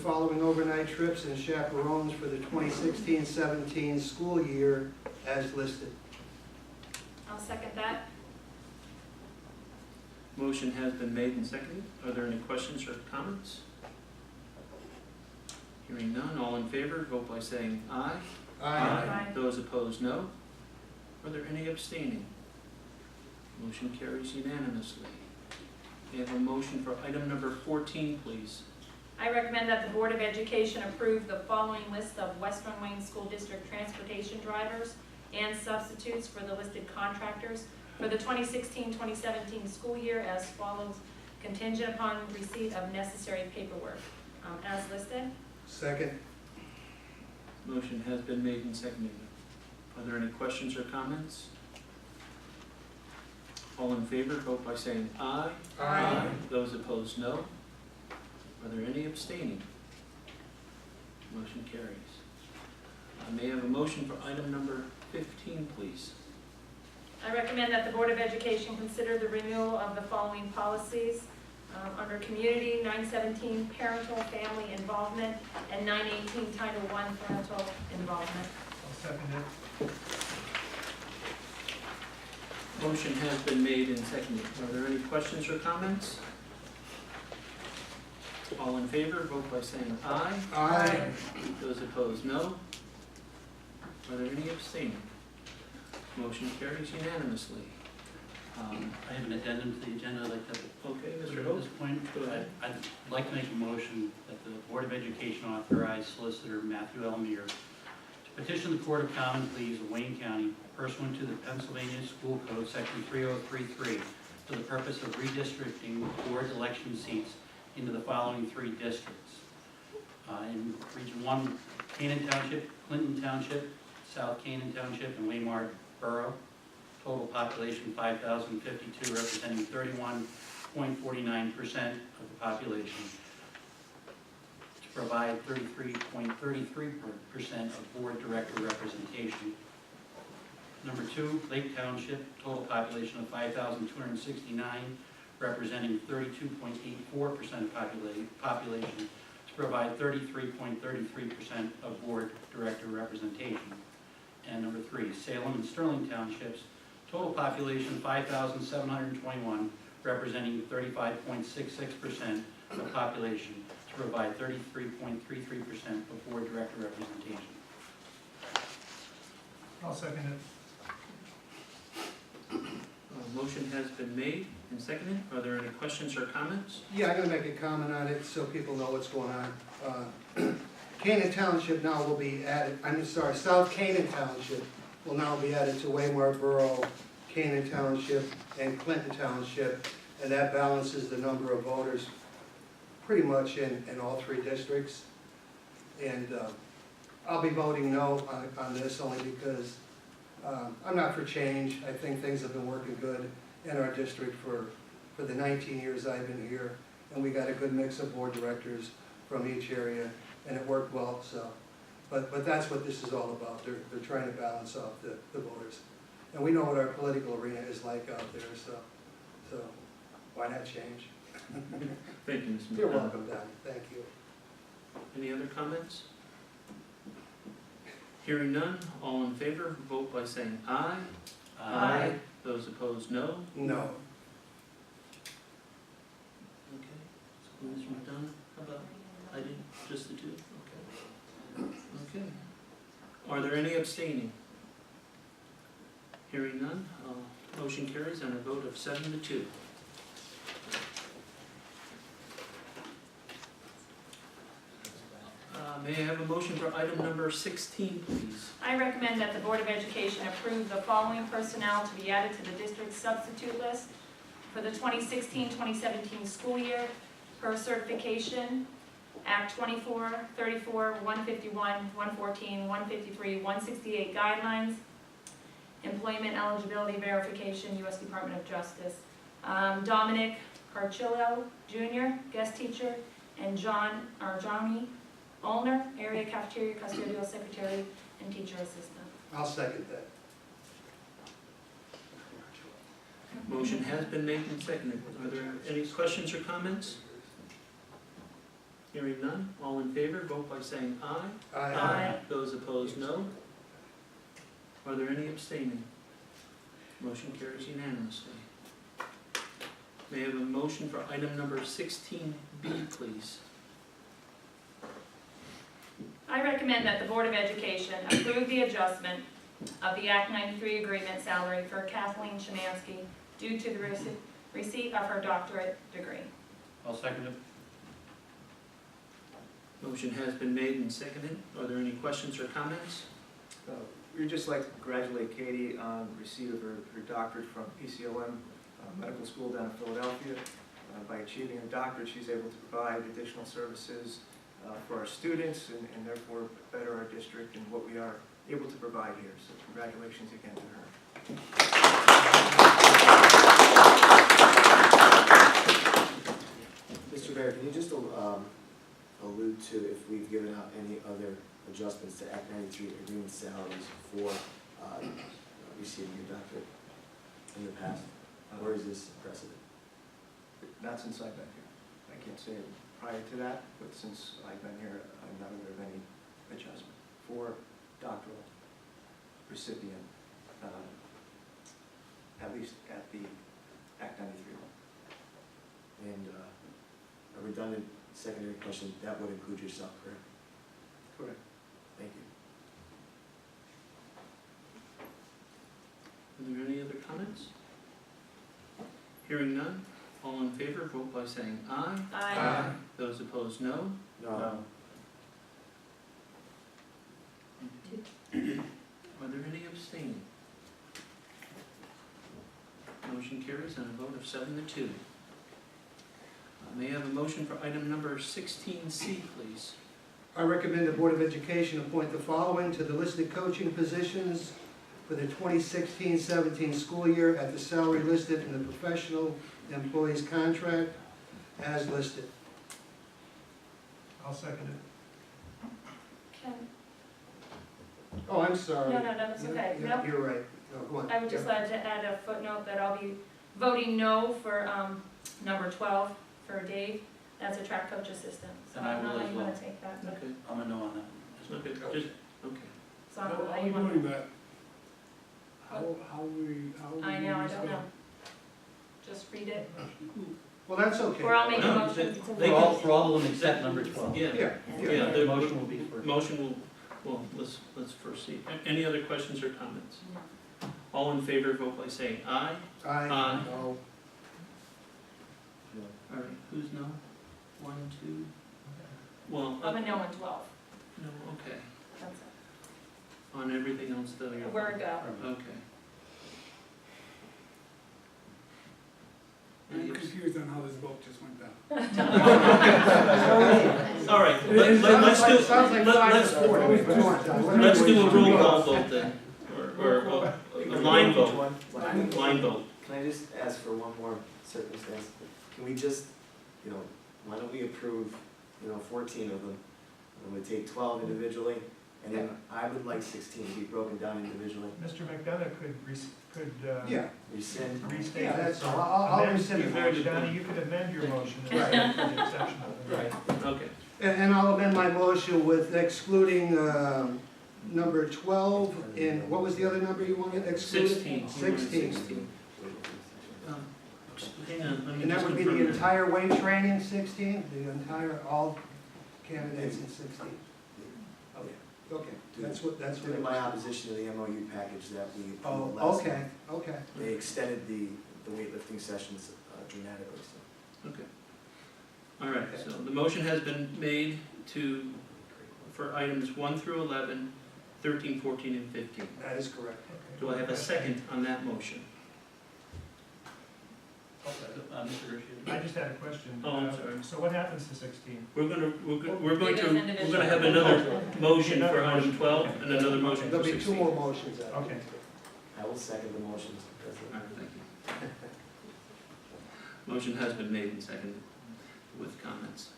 following overnight trips and chaperones for the 2016-17 school year as listed. I'll second that. Motion has been made and seconded. Are there any questions or comments? Hearing none, all in favor, vote by saying aye. Aye. Those opposed, no. Are there any abstaining? Motion carries unanimously. May I have a motion for item number 14, please? I recommend that the Board of Education approve the following list of Western Wayne School District transportation drivers and substitutes for the listed contractors for the 2016-2017 school year as follows, contingent upon receipt of necessary paperwork. As listed. Second. Motion has been made and seconded. Are there any questions or comments? All in favor, vote by saying aye. Aye. Those opposed, no. Are there any abstaining? Motion carries. May I have a motion for item number 15, please? I recommend that the Board of Education consider the renewal of the following policies under Community, 917 Parental Family Involvement, and 918 Title I Parental Involvement. I'll second it. Motion has been made and seconded. Are there any questions or comments? All in favor, vote by saying aye. Aye. Those opposed, no. Are there any abstaining? Motion carries unanimously. I have an addendum to the agenda I'd like to Okay, put Mr. at Hope. this point. Go ahead. I'd like to make a motion that the Board of Education authorize Solicitor Matthew Elmere to petition the Court of Common Pleas of Wayne County pursuant to the Pennsylvania School Code, Section 3033, for the purpose of redistricting board election seats into the following three districts. In Region 1, Canaan Township, Clinton Township, South Canaan Township, and Waymart Borough. Total population 5,052, representing 31.49% of the population. To provide 33.33% of board director representation. Number 2, Lake Township, total population of 5,269, representing 32.84% of population. To provide 33.33% of board director representation. And number 3, Salem and Sterling Townships, total population 5,721, representing 35.66% of population, to provide 33.33% of board director representation. I'll second it. Motion has been made and seconded. Are there any questions or comments? Yeah, I'm gonna make a comment on it so people know what's going on. Canaan Township now will be added, South Canaan Township will now be added to Waymart Borough, Canaan Township, and Clinton Township, and that balances the number of voters pretty much in all three districts. And I'll be voting no on this only because I'm not for change. I think things have been working good in our district for the 19 years I've been here, and we got a good mix of board directors from each area, and it worked well. So, but that's what this is all about. They're trying to balance off the voters, and we know what our political arena is like out there. So why not change? Thank you, Mr. You're McDonough. welcome, Don. Thank you. Any other comments? Hearing none, all in favor, vote by saying aye. Aye. Those opposed, no. No. Okay. So, Mr. McDonough, how about, I did, just the two? Okay. Okay. Are there any abstaining? Hearing none, motion carries on a vote of 7-2. May I have a motion for item number 16, please? I recommend that the Board of Education approve the following personnel to be added to the district substitute list for the 2016-2017 school year per certification, Act 24, 34, 151, 114, 153, 168 guidelines, employment eligibility verification, U.S. Department of Justice. Dominic Carchillo Jr., guest teacher, and Johnny Olner, area cafeteria custodial secretary and teacher assistant. I'll second that. Motion has been made and seconded. Are there any questions or comments? Hearing none, all in favor, vote by saying aye. Aye. Those opposed, no. Are there any abstaining? Motion carries unanimously. May I have a motion for item number 16B, please? I recommend that the Board of Education approve the adjustment of the Act 93 agreement salary for Kathleen Chemansky due to the receipt of her doctorate degree. I'll second it. Motion has been made and seconded. Are there any questions or comments? We'd just like to congratulate Katie on receipt of her doctorate from PCOM Medical School down in Philadelphia. By achieving her doctorate, she's able to provide additional services for our students and therefore better our district and what we are able to provide here. So congratulations again to her. Mr. Mayor, can you just allude to if we've given out any other adjustments to Act 93 agreement salaries for receiving your doctorate in the past? Or is this precedent? Not since I've been here. I can't say prior to that, but since I've been here, I'm not aware of any adjustment for doctoral recipient, at least at the Act 93 level. And a redundant secondary question, that would include yourself, correct? Correct. Thank you. Are there any other comments? Hearing none, all in favor, vote by saying aye. Aye. Those opposed, no. No. Are there any abstaining? Motion carries on a vote of 7-2. May I have a motion for item number 16C, please? I recommend the Board of Education appoint the following to the listed coaching positions for the 2016-17 school year at the salary listed in the professional employee's contract as listed. I'll second it. Ken? Oh, I'm sorry. No, that's okay. Yeah, No, you're right. No, go on. I would just like to add a footnote that I'll be voting no for number 12 for Dave. That's a track coach assistant. So And I I don't know will how as you want well. to take that. Okay, I'm a no on that. okay, just, okay. So I don't know how you want to. that? How I know, I don't know. Just read it. Well, that's okay. Or I'll make a No, motion. For all of them except number 12. Yeah, Yeah, yeah, yeah. The motion will be for. motion will, well, let's proceed. Any other questions or comments? All in favor, vote by saying aye. Aye. Aye. No. All right, who's no? 1, 2? Well, I'm a no on 12. no, okay. That's it. On everything else though, you're. Word go. Okay. I'm confused on how this vote just went down. All right, let's do, Sounds like let's, 5-4. Come on, John. let's do a roll call vote then, or a line vote, Line line vote. Can I just ask for one more circumstance? Can we just, why don't we approve, 14 of them? And we take 12 individually, and then I would like 16 to be broken down individually. Mr. McDonough could Yeah, Rescind. restate. yeah, that's this. all. I'll Amend- rescind the Very motion. good. Donnie, you could amend your motion for Right. the exception of it. Right. Okay, And I'll amend my motion with excluding number 12, and what was the other number you wanted excluded? 16. 16. Hang on, let me And that just would be the confirm that. entire weight training, 16? The entire, all candidates in 16? Okay, that's what Due to my opposition to the MOU package that we approved Oh, last okay, month, okay. they extended the weightlifting sessions dramatically, so. Okay. All right, so the motion has been made for items 1 through 11, 13, 14, and 15. That is correct. Do I have a second on that motion? Mr. Gershie. I just had a question. Oh, I'm sorry. So what happens to 16? We're going to Individual. have another motion for item 12 and another motion for There'll be 16. two more motions after. Okay. I will second the motion, Mr. President. All right, thank you. Motion has been made and seconded with comments.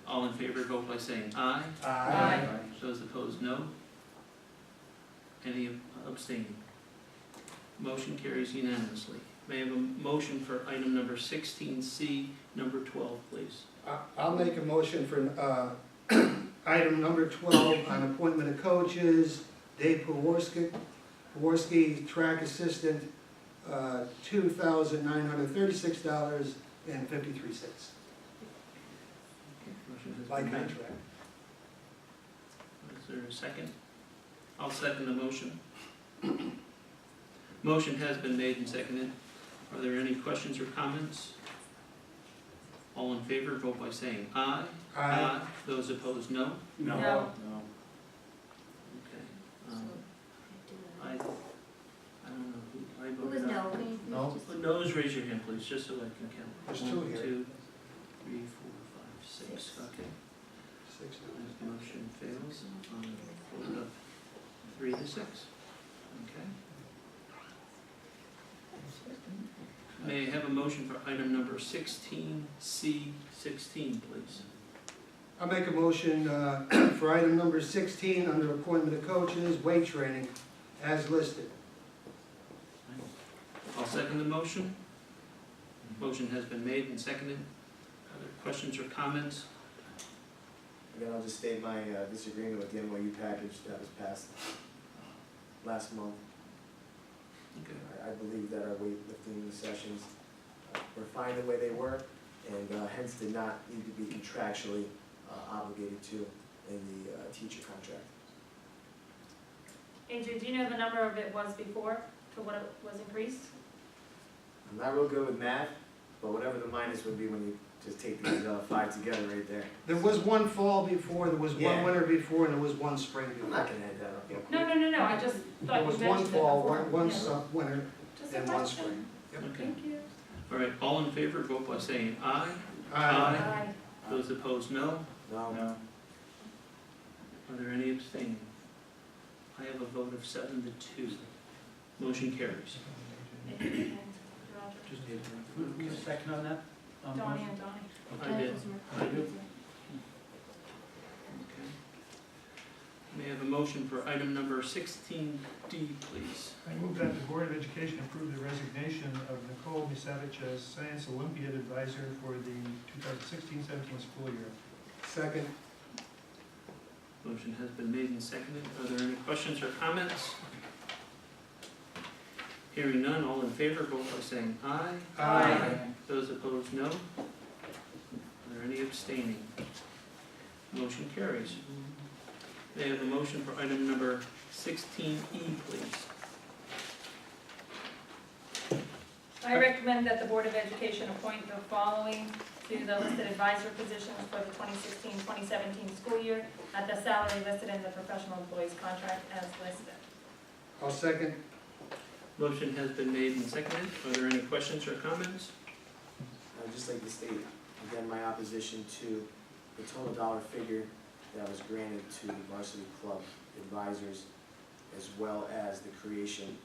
All in favor, vote by saying aye. Aye. Those opposed, no. Any abstaining? Motion carries unanimously. May I have a motion for item number 16C, number 12, please? I'll make a motion for, item number 12 on appointment of coaches, Dave Paworski, track assistant, $2,936.53 Motion has by been made. contract. Is there a second? I'll second the motion. Motion has been made and seconded. Are there any questions or comments? All in favor, vote by saying aye. Aye. Those opposed, no. No. Okay. I don't know who, I Who voted was aye. no? Can you No. just- Noes, raise your hand, please, just so I can count. There's two here. 1, 2, 3, 4, 5, 6. Okay. 6 noes. Motion fails on a vote of 3 to 6. Okay. May I have a motion for item number 16C16, please? I'll make a motion for item number 16 under appointment of coaches, weight training, as listed. I'll second the motion. Motion has been made and seconded. Other questions or comments? Again, I'll just state my disagreement with the MOU package that was passed last month. Okay. I believe that our weightlifting sessions were fine the way they were, and hence did not need to be contractually obligated to in the teacher contract. AJ, do you know the number of it was before, to what it was increased? I'm not real good with math, but whatever the minus would be when you just take these 5 together right there. There was one fall before, there was one Yeah. winter before, and there was one spring I'm before. not gonna add that up. real quick. No, I just There thought was you one mentioned it fall, before. one Yeah. winter, Just a and one question. spring. Yep. Okay. Thank you. All right, all in favor, vote by saying aye. Aye. Those opposed, no. No. Are there any abstaining? I have a vote of 7 to 2. Motion carries. And Roger. Just who's second on that? Donnie and Donnie. I did. I do. Okay. May I have a motion for item number 16D, please? I move that the Board of Education approve the resignation of Nicole Misavich as Science Olympiad Advisor for the 2016-17 school year. Second. Motion has been made and seconded. Are there any questions or comments? Hearing none, all in favor, vote by saying aye. Aye. Those opposed, no. Are there any abstaining? Motion carries. May I have a motion for item number 16E, please? I recommend that the Board of Education appoint the following to the listed advisor positions for the 2016-2017 school year at the salary listed in the professional employees contract as listed. I'll second. Motion has been made and seconded. Are there any questions or comments? I'd just like to state, again, my opposition to the total dollar figure that was granted to the varsity club advisors, as well as the creation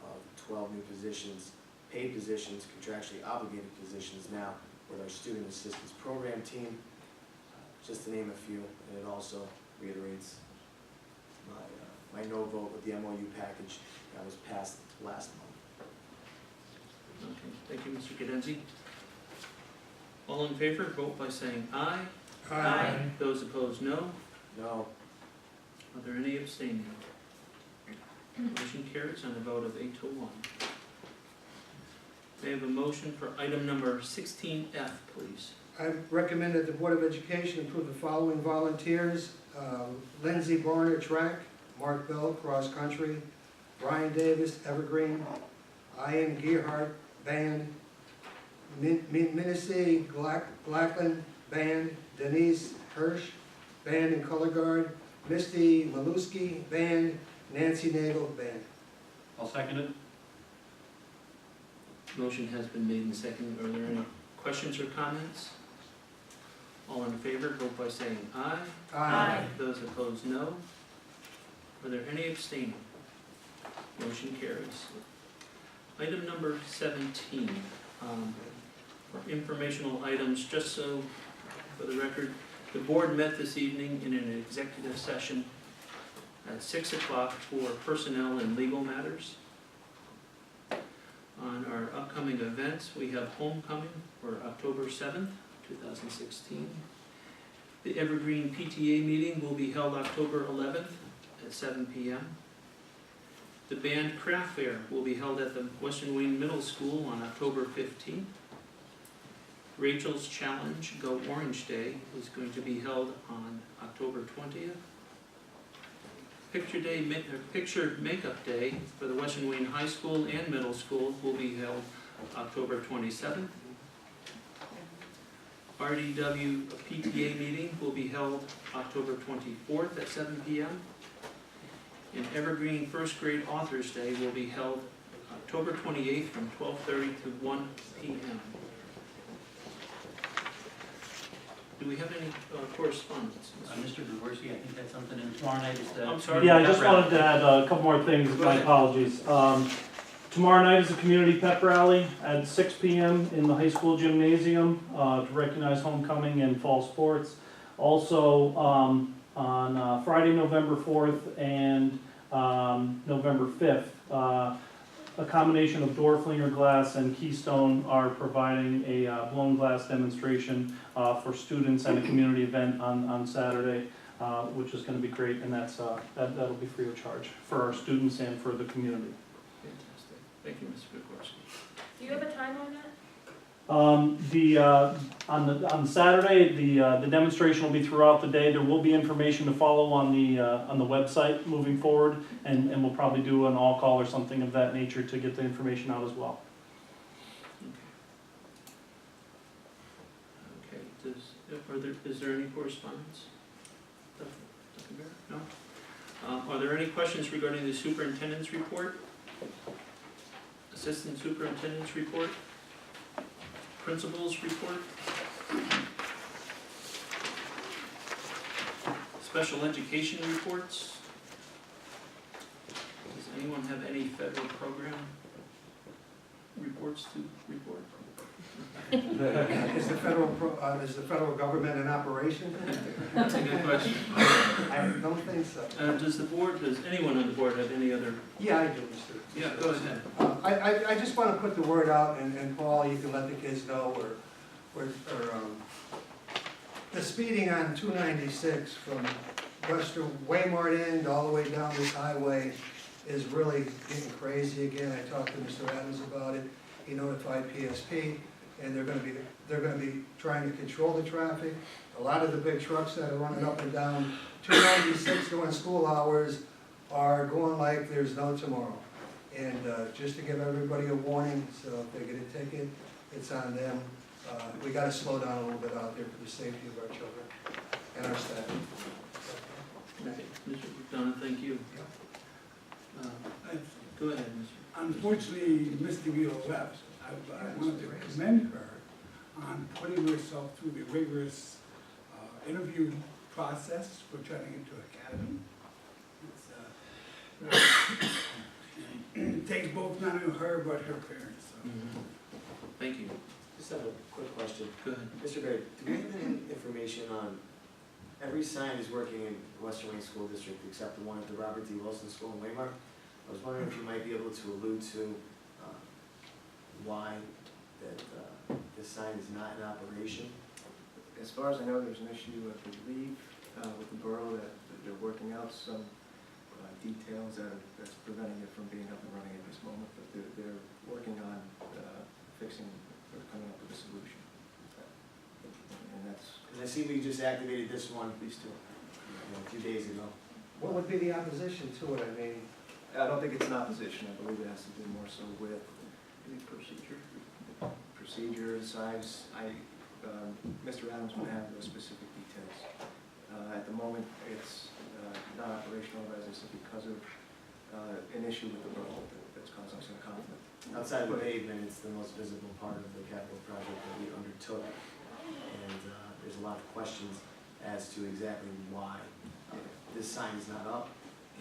of 12 new positions, paid positions, contractually obligated positions now with our student assistance program team, just to name a few, and it also reiterates my no vote with the MOU package that was passed last month. Okay, thank you, Mr. Cadenzi. All in favor, vote by saying aye. Aye. Those opposed, no. No. Are there any abstaining? Motion carries on a vote of 8 to 1. May I have a motion for item number 16F, please? I recommend that the Board of Education approve the following volunteers: Lindsay Barner, track; Mark Bell, cross country; Brian Davis, evergreen; Ian Gearhart, band; Minnesee Blackland, band; Denise Hirsch, band and color guard; Misty Maluski, band; Nancy Nagel, band. I'll second it. Motion has been made and seconded. Are there any questions or comments? All in favor, vote by saying aye. Aye. Those opposed, no. Are there any abstaining? Motion carries. Item number 17, for informational items, just so for the record, the board met this evening in an executive session at 6 o'clock for personnel and legal matters. On our upcoming events, we have homecoming for October 7th, 2016. The Evergreen PTA meeting will be held October 11th at 7 p.m. The band craft fair will be held at the Western Wayne Middle School on October 15th. Rachel's Challenge Go Orange Day is going to be held on October 20th. Picture Makeup Day for the Western Wayne High School and Middle School will be held October 27th. RDW PTA meeting will be held October 24th at 7 p.m. And Evergreen First Grade Authors Day will be held October 28th from 12:30 to 1 p.m. Do we have any correspondence? Mr. Jaworski, I think that's something in tomorrow night is the. I'm sorry. Yeah, I just wanted to add a couple more things, Go my ahead. apologies. Tomorrow night is a community pep rally at 6 p.m. in the high school gymnasium to recognize homecoming and fall sports. Also, on Friday, November 4th and November 5th, a combination of Dorflinger Glass and Keystone are providing a blown glass demonstration for students and a community event on Saturday, which is going to be great, and that'll be free of charge for our students and for the community. Fantastic. Thank you, Mr. Gregorski. Do you have a time on that? On Saturday, the demonstration will be throughout the day. There will be information to follow on the website moving forward, and we'll probably do an all-call or something of that nature to get the information out as well. Okay, is there any correspondence? Dr. Barrett? No? Are there any questions regarding the superintendent's report? Assistant superintendent's report? Principal's report? Special education reports? Does anyone have any federal program reports to report? Is the federal government in operation? That's a good question. I don't think so. Does anyone on the board have any other? Yeah, I do, Mr. Yeah, go ahead. I just want to put the word out, and Paul, you can let the kids know, or the speeding on 296 from Western Waymart end all the way down this highway is really getting crazy again. I talked to Mr. Adams about it. He notified PSP, and they're gonna be trying to control the traffic. A lot of the big trucks that are running up and down 296 during school hours are going like there's no tomorrow. And just to give everybody a warning, so if they get a ticket, it's on them. We gotta slow down a little bit out there for the safety of our children and our staff. Okay, Mr. McDonough, thank you. Go ahead, Mr. Unfortunately, Ms. DeVito left. I wanted to commend her on putting herself through the rigorous interview process for turning into academy. It takes both not only her, but her parents. So. Thank you. Just have a quick question. Go ahead. Mr. Barrett, do we have any information on, every sign is working in Western Wayne School District except the one at the Robert D. Wilson School in Waymart. I was wondering if you might be able to allude to why that this sign is not in operation? As far as I know, there's an issue, I believe, with the borough that they're working out some details that's preventing it from being up and running at this moment, but they're working on fixing, or coming up with a solution. And that's, Because I see we just activated this one these two. a few days ago. What would be the opposition to it? I mean, I don't think it's an opposition, I believe it has to do more so with Any procedure? procedure, size. Mr. Adams would have those specific details. At the moment, it's not operational, as I said, because of an issue with the borough that's causing some conflict. Outside of the pavement, it's the most visible part of the capital project that we undertook. And there's a lot of questions as to exactly why this sign is not up.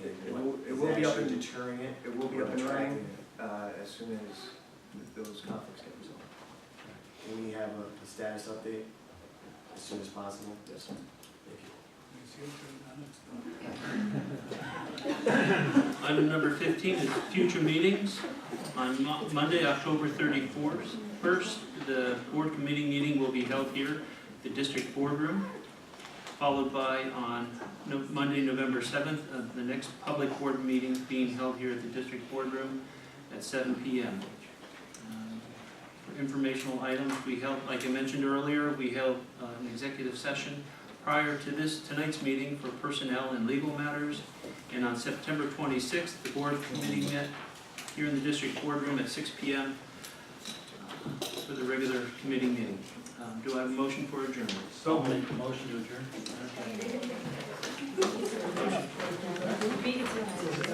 And It what will is be up actually and- deterring it. It will be or up and running attracting it. as soon as those conflicts get resolved. Can we have a status update as soon as possible? Yes, sir. Thank you. Item number 15 is future meetings. On Monday, October 31st, the board committee meeting will be held here the district boardroom, followed by on Monday, November 7th, the next public board meeting being held here at the district boardroom at 7 p.m. For informational items, we held, like I mentioned earlier, we held an executive session prior to tonight's meeting for personnel and legal matters. And on September 26th, the board committee met here in the district boardroom at 6 p.m. For the regular committee meeting. Do I have a motion for adjournment? So make a motion to adjourn. Okay. Meeting's adjourned.